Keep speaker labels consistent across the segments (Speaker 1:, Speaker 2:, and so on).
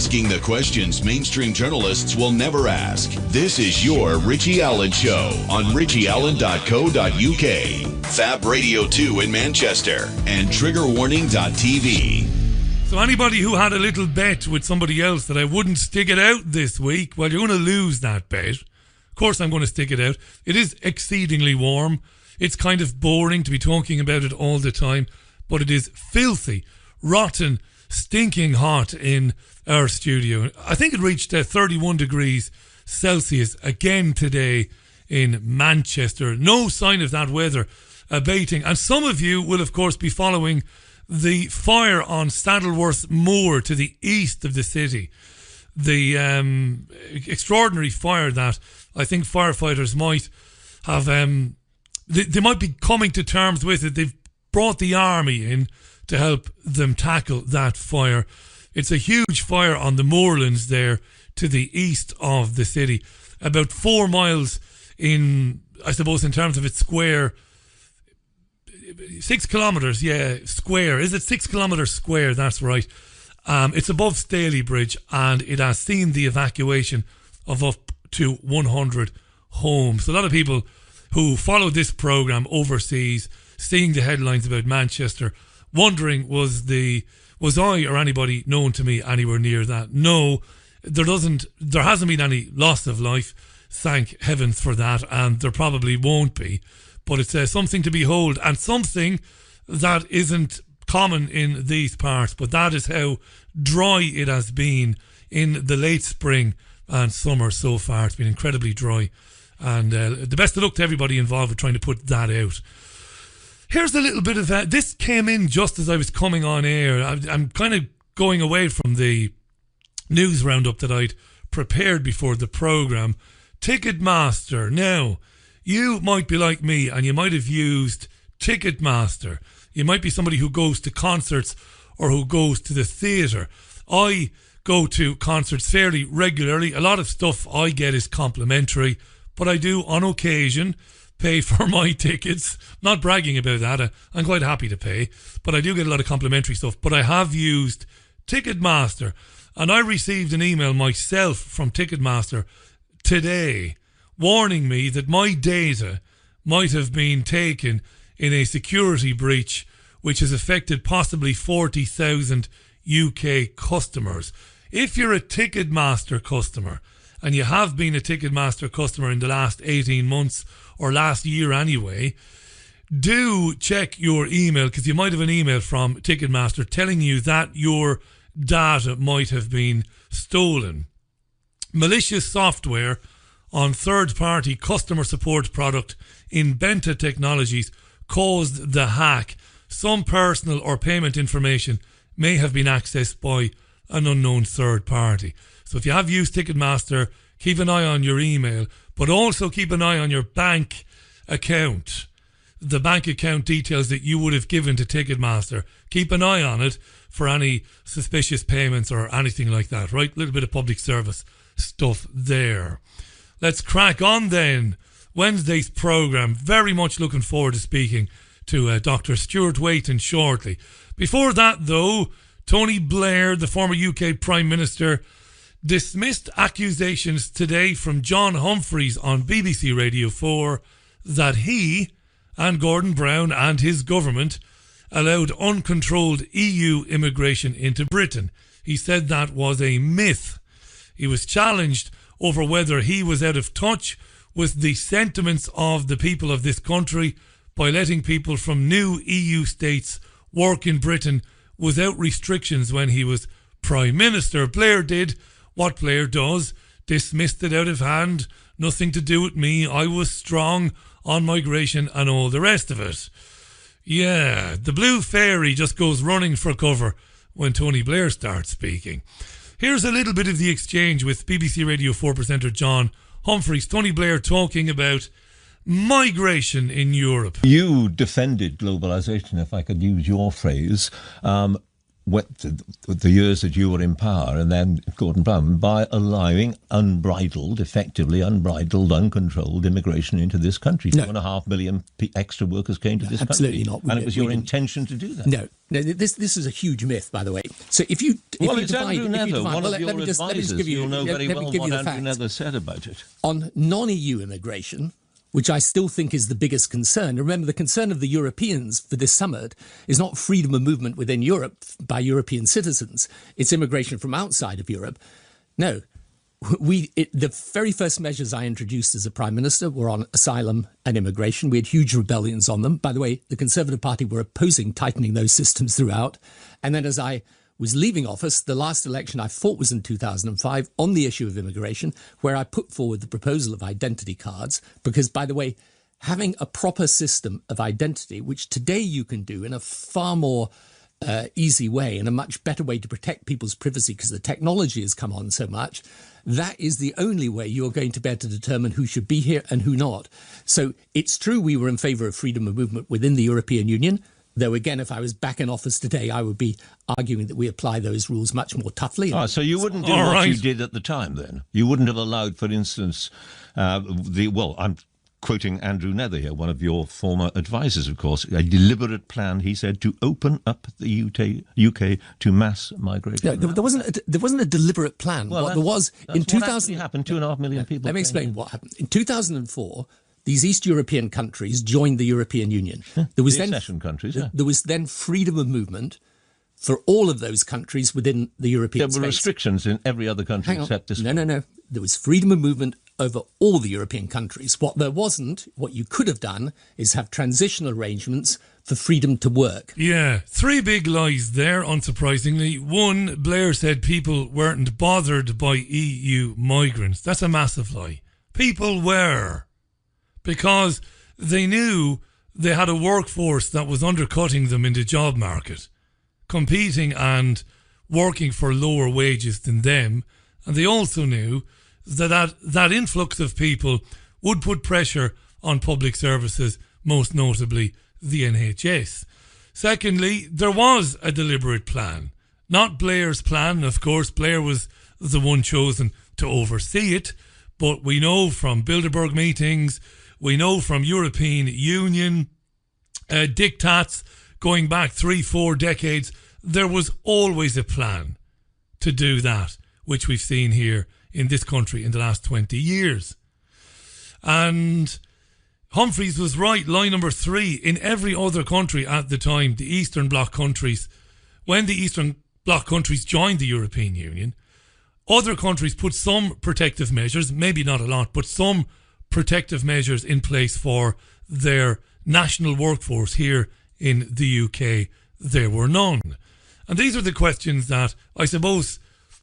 Speaker 1: asking the questions mainstream journalists will never ask. This is your Richie Allen Show on richieallen.co.uk, Fab Radio 2 in Manchester, and triggerwarning.tv.
Speaker 2: So anybody who had a little bet with somebody else that I wouldn't stick it out this week, well, you're going to lose that bet. Of course I'm going to stick it out. It is exceedingly warm. It's kind of boring to be talking about it all the time, but it is filthy, rotten, stinking hot in our studio. I think it reached 31 degrees Celsius again today in Manchester. No sign of that weather abating. And some of you will, of course, be following the fire on Saddleworth Moor to the east of the city. The extraordinary fire that I think firefighters might have... They might be coming to terms with it. They've brought the army in to help them tackle that fire. It's a huge fire on the moorlands there to the east of the city. About 4 miles in, I suppose, in terms of its square... 6 kilometres, square. Is it 6 kilometres square? That's right. It's above Staley Bridge, and it has seen the evacuation of up to 100 homes. So a lot of people who follow this programme overseas, seeing the headlines about Manchester, wondering was I or anybody known to me anywhere near that. No, there hasn't been any loss of life, thank heavens for that, and there probably won't be. But it's something to behold, and something that isn't common in these parts. But that is how dry it has been in the late spring and summer so far. It's been incredibly dry. And the best of luck to everybody involved with trying to put that out. Here's a little bit of that. This came in just as I was coming on air. I'm kind of going away from the news roundup that I'd prepared before the programme. Ticketmaster. Now, you might be like me and you might have used Ticketmaster. You might be somebody who goes to concerts or who goes to the theatre. I go to concerts fairly regularly. A lot of stuff I get is complimentary, but I do on occasion pay for my tickets. Not bragging about that. I'm quite happy to pay, but I do get a lot of complimentary stuff. But I have used Ticketmaster, and I received an email myself from Ticketmaster today warning me that my data might have been taken in a security breach which has affected possibly 40,000 UK customers. If you're a Ticketmaster customer, and you have been a Ticketmaster customer in the last 18 months or last year anyway, do check your email, because you might have an email from Ticketmaster telling you that your data might have been stolen. Malicious software on third-party customer support product in Benta Technologies caused the hack. Some personal or payment information may have been accessed by an unknown third party. So if you have used Ticketmaster, keep an eye on your email, but also keep an eye on your bank account. The bank account details that you would have given to Ticketmaster. Keep an eye on it for any suspicious payments or anything like that, right? A little bit of public service stuff there. Let's crack on then. Wednesday's programme. Very much looking forward to speaking to Dr. Stuart Waiton shortly. Before that, though, Tony Blair, the former UK Prime Minister, dismissed accusations today from John Humphreys on BBC Radio 4 that he and Gordon Brown and his government allowed uncontrolled EU immigration into Britain. He said that was a myth. He was challenged over whether he was out of touch with the sentiments of the people of this country by letting people from new EU states work in Britain without restrictions when he was Prime Minister. Blair did what Blair does, dismissed it out of hand, nothing to do with me, I was strong on migration and all the rest of it. Yeah, the blue fairy just goes running for cover when Tony Blair starts speaking. Here's a little bit of the exchange with BBC Radio 4 presenter John Humphreys. Tony Blair talking about migration in Europe.
Speaker 3: You defended globalisation, if I could use your phrase, the years that you were in power, and then Gordon Brown, by allowing effectively unbridled, uncontrolled immigration into this country.
Speaker 4: No.
Speaker 3: 2.5 million extra workers came to this country.
Speaker 4: Absolutely not.
Speaker 3: And it was your intention to do that.
Speaker 4: No, this is a huge myth, by the way. So if you
Speaker 3: Andrew Nether, one of your advisors. You'll know very well what Andrew Nether said about it.
Speaker 4: On non-EU immigration, which I still think is the biggest concern. Remember, the concern of the Europeans for this summit is not freedom of movement within Europe by European citizens. It's immigration from outside of Europe. No, the very first measures I introduced as a Prime Minister were on asylum and immigration. We had huge rebellions on them. By the way, the Conservative Party were opposing tightening those systems throughout. And then as I was leaving office, the last election I fought was in 2005 on the issue of immigration, where I put forward the proposal of identity cards, because, by the way, having a proper system of identity, which today you can do in a far more easy way and a much better way to protect people's privacy because the technology has come on so much, that is the only way you're going to be able to determine who should be here and who not. So it's true we were in favour of freedom of movement within the European Union. Though, again, if I was back in office today, I would be arguing that we apply those rules much more toughly.
Speaker 3: So you wouldn't do what you did at the time, then? You wouldn't have allowed, for instance, I'm quoting Andrew Nether here, one of your former advisors, of course, a deliberate plan, he said, to open up the UK to mass migration.
Speaker 4: No, there wasn't a deliberate plan.
Speaker 3: Well,
Speaker 4: what there was in 2000
Speaker 3: happened. 2.5 million people.
Speaker 4: Let me explain what happened in 2004. These East European countries joined the European Union. There was
Speaker 3: accession countries. Yeah.
Speaker 4: There was then freedom of movement for all of those countries within the European space.
Speaker 3: There were restrictions in every other country except this one.
Speaker 4: No. There was freedom of movement over all the European countries. What there wasn't, what you could have done, is have transitional arrangements for freedom to work.
Speaker 2: Yeah, three big lies there, unsurprisingly. One, Blair said people weren't bothered by EU migrants. That's a massive lie. People were. Because they knew they had a workforce that was undercutting them in the job market, competing and working for lower wages than them. And they also knew that influx of people would put pressure on public services, most notably the NHS. Secondly, there was a deliberate plan. Not Blair's plan, of course. Blair was the one chosen to oversee it. But we know from Bilderberg meetings, we know from European Union diktats going back 3-4 decades, there was always a plan to do that, which we've seen here in this country in the last 20 years. And Humphreys was right, line number 3. In every other country at the time, the Eastern Bloc countries, when the Eastern Bloc countries joined the European Union, other countries put some protective measures, maybe not a lot, but some protective measures in place for their national workforce. Here in the UK, there were none. And these are the questions that I suppose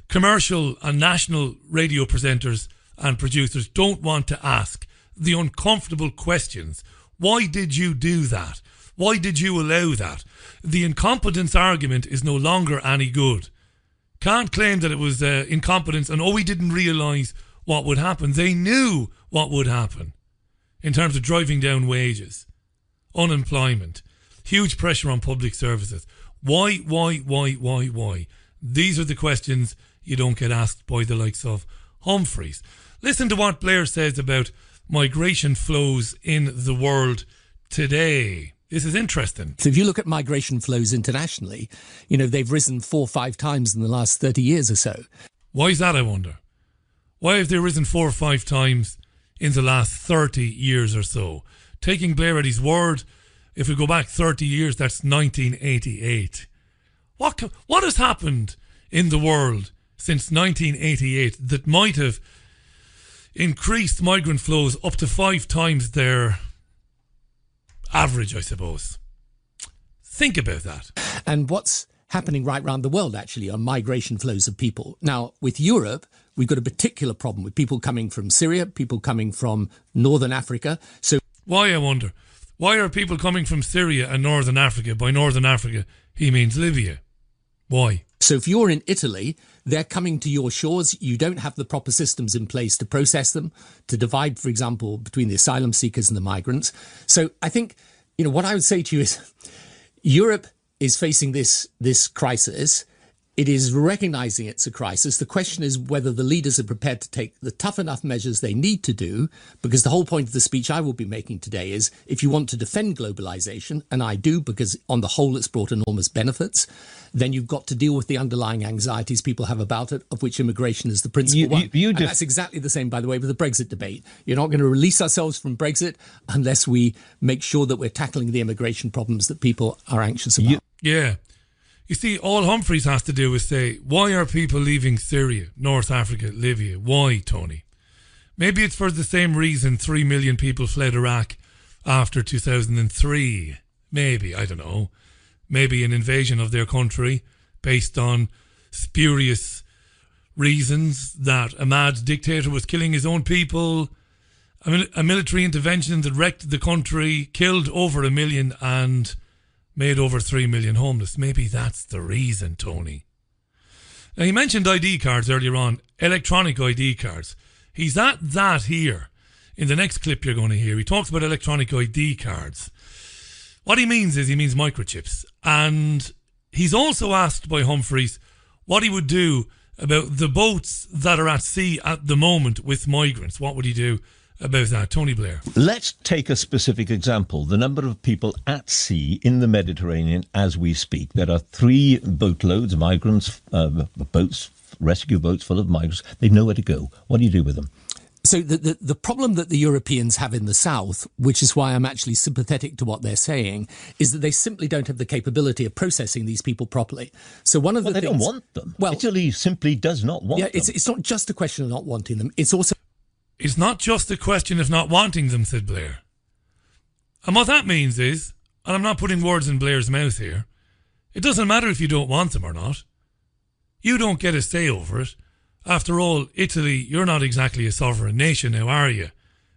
Speaker 2: commercial and national radio presenters and producers don't want to ask. The uncomfortable questions. Why did you do that? Why did you allow that? The incompetence argument is no longer any good. Can't claim that it was incompetence and we didn't realise what would happen. They knew what would happen in terms of driving down wages, unemployment, huge pressure on public services. Why? These are the questions you don't get asked by the likes of Humphreys. Listen to what Blair says about migration flows in the world today. This is interesting.
Speaker 4: So if you look at migration flows internationally, they've risen 4 or 5 times in the last 30 years or so.
Speaker 2: Why is that, I wonder? Why have they risen 4 or 5 times in the last 30 years or so? Taking Blair at his word, if we go back 30 years, that's 1988. What has happened in the world since 1988 that might have increased migrant flows up to 5 times their average, I suppose? Think about that.
Speaker 4: And what's happening right around the world, actually, on migration flows of people. Now, with Europe, we've got a particular problem with people coming from Syria, people coming from Northern Africa. So
Speaker 2: why, I wonder? Why are people coming from Syria and Northern Africa? By Northern Africa, he means Libya. Why?
Speaker 4: So if you're in Italy, they're coming to your shores. You don't have the proper systems in place to process them, to divide, for example, between the asylum seekers and the migrants. So I think, what I would say to you is Europe is facing this crisis. It is recognizing it's a crisis. The question is whether the leaders are prepared to take the tough enough measures they need to do, because the whole point of the speech I will be making today is if you want to defend globalization, and I do because on the whole it's brought enormous benefits, then you've got to deal with the underlying anxieties people have about it, of which immigration is the principal one. And that's exactly the same, by the way, with the Brexit debate. You're not going to release ourselves from Brexit unless we make sure that we're tackling the immigration problems that people are anxious about.
Speaker 2: Yeah. You see, all Humphreys has to do is say, why are people leaving Syria, North Africa, Libya? Why, Tony? Maybe it's for the same reason 3 million people fled Iraq after 2003. Maybe, I don't know. Maybe an invasion of their country based on spurious reasons that a mad dictator was killing his own people. A military intervention that wrecked the country, killed over 1 million and made over 3 million homeless. Maybe that's the reason, Tony. Now, he mentioned ID cards earlier on, electronic ID cards. He's at that here in the next clip you're going to hear. He talks about electronic ID cards. What he means is he means microchips. And he's also asked by Humphreys what he would do about the boats that are at sea at the moment with migrants. What would he do about that? Tony Blair.
Speaker 3: Let's take a specific example. The number of people at sea in the Mediterranean as we speak. There are 3 boatloads, migrants, boats, rescue boats full of migrants. They've nowhere to go. What do you do with them?
Speaker 4: So the problem that the Europeans have in the south, which is why I'm actually sympathetic to what they're saying, is that they simply don't have the capability of processing these people properly. So one of the
Speaker 3: things... They don't want them. Well, Italy simply does not want them.
Speaker 4: It's not just a question of not wanting them. It's also...
Speaker 2: It's not just a question of not wanting them, said Blair. And what that means is, and I'm not putting words in Blair's mouth here, it doesn't matter if you don't want them or not. You don't get a say over it. After all, Italy, you're not exactly a sovereign nation now, are you?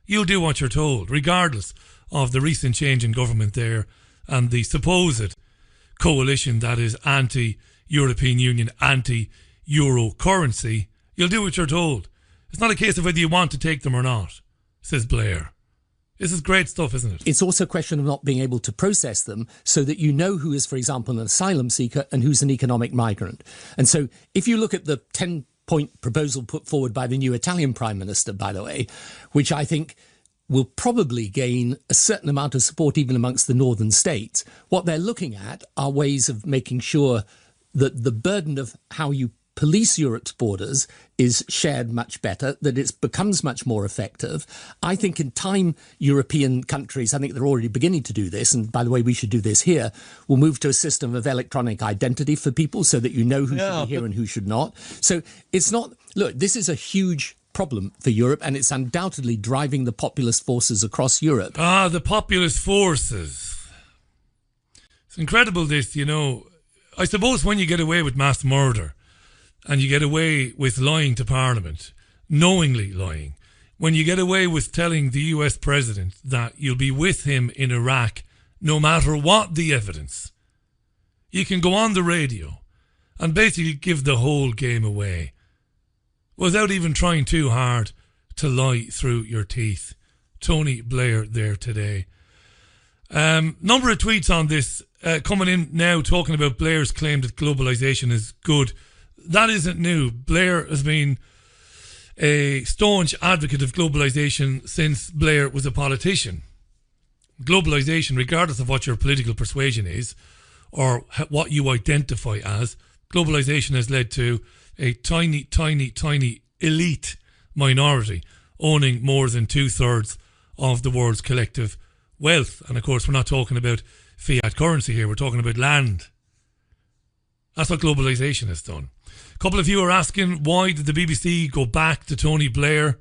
Speaker 2: You'll do what you're told, regardless of the recent change in government there and the supposed coalition that is anti-European Union, anti-Euro currency. You'll do what you're told. It's not a case of whether you want to take them or not, says Blair. This is great stuff, isn't it?
Speaker 4: It's also a question of not being able to process them so that you know who is, for example, an asylum seeker and who's an economic migrant. And so if you look at the 10-point proposal put forward by the new Italian Prime Minister, by the way, which I think will probably gain a certain amount of support even amongst the northern states, what they're looking at are ways of making sure that the burden of how you police Europe's borders is shared much better, that it becomes much more effective. I think in time, European countries, I think they're already beginning to do this, and by the way, we should do this here, will move to a system of electronic identity for people so that you know who should be here and who should not. So it's not, look, this is a huge problem for Europe, and it's undoubtedly driving the populist forces across Europe.
Speaker 2: Ah, the populist forces. It's incredible this, you know. I suppose when you get away with mass murder, and you get away with lying to Parliament, knowingly lying, when you get away with telling the US president that you'll be with him in Iraq no matter what the evidence, you can go on the radio and basically give the whole game away without even trying too hard to lie through your teeth. Tony Blair there today. Number of tweets on this coming in now talking about Blair's claim that globalisation is good. That isn't new. Blair has been a staunch advocate of globalisation since Blair was a politician. Globalisation, regardless of what your political persuasion is or what you identify as, globalisation has led to a tiny, tiny, tiny elite minority owning more than 2/3 of the world's collective wealth. And of course, we're not talking about fiat currency here. We're talking about land. That's what globalisation has done. A couple of you are asking, why did the BBC go back to Tony Blair,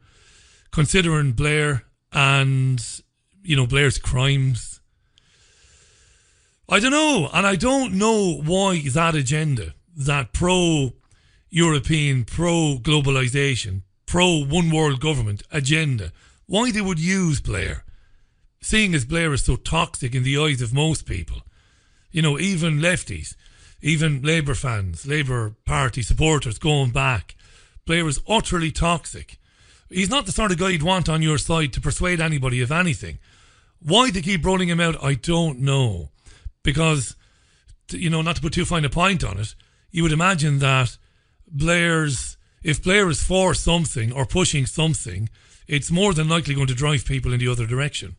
Speaker 2: considering Blair and, you know, Blair's crimes? I don't know. And I don't know why that agenda, that pro-European, pro-globalisation, pro-one world government agenda, why they would use Blair, seeing as Blair is so toxic in the eyes of most people. You know, even lefties, even Labour fans, Labour Party supporters going back. Blair is utterly toxic. He's not the sort of guy you'd want on your side to persuade anybody of anything. Why they keep rolling him out, I don't know. Because not to put too fine a point on it, you would imagine that if Blair is for something or pushing something, it's more than likely going to drive people in the other direction.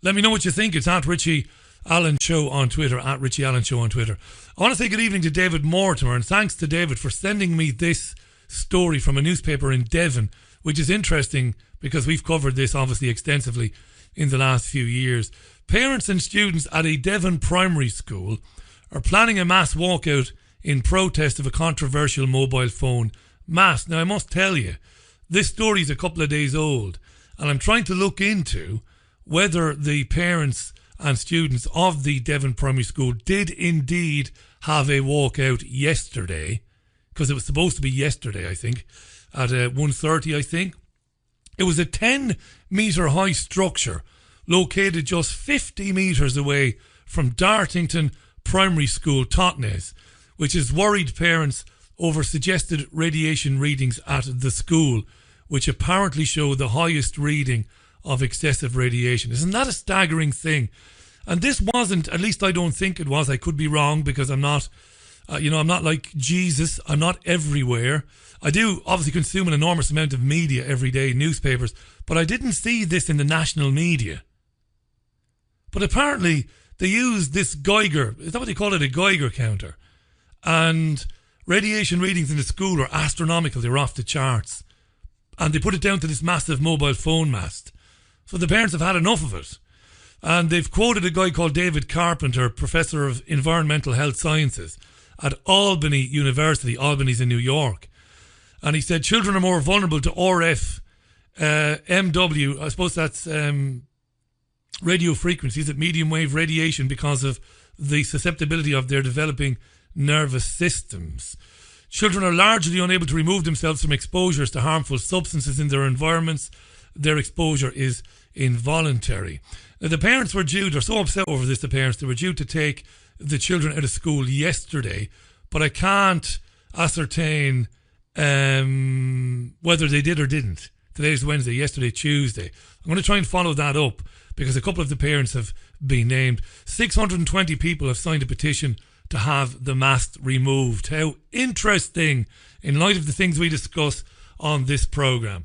Speaker 2: Let me know what you think. It's at Richie Allen Show on Twitter, at Richie Allen Show on Twitter. I want to say good evening to David Mortimer, and thanks to David for sending me this story from a newspaper in Devon, which is interesting because we've covered this obviously extensively in the last few years. Parents and students at a Devon primary school are planning a mass walkout in protest of a controversial mobile phone mast. Now, I must tell you, this story is a couple of days old, and I'm trying to look into whether the parents and students of the Devon primary school did indeed have a walkout yesterday, because it was supposed to be yesterday, I think, at 1:30, I think. It was a 10-metre high structure located just 50 metres away from Dartington Primary School, Totnes, which has worried parents over suggested radiation readings at the school, which apparently show the highest reading of excessive radiation. Isn't that a staggering thing? And this wasn't, at least I don't think it was, I could be wrong because I'm not, I'm not like Jesus, I'm not everywhere. I do obviously consume an enormous amount of media every day, newspapers, but I didn't see this in the national media. But apparently they used this Geiger, is that what they call it, a Geiger counter? And radiation readings in the school are astronomical, they're off the charts. And they put it down to this massive mobile phone mast. So the parents have had enough of it. And they've quoted a guy called David Carpenter, Professor of Environmental Health Sciences at Albany University. Albany's in New York. And he said children are more vulnerable to RF, MW, I suppose that's radio frequencies at medium wave radiation because of the susceptibility of their developing nervous systems. Children are largely unable to remove themselves from exposures to harmful substances in their environments. Their exposure is involuntary. Now, the parents were due, they're so upset over this, they were due to take the children out of school yesterday, but I can't ascertain whether they did or didn't. Today's Wednesday, yesterday, Tuesday. I'm going to try and follow that up because a couple of the parents have been named. 620 people have signed a petition to have the mast removed. How interesting in light of the things we discuss on this programme.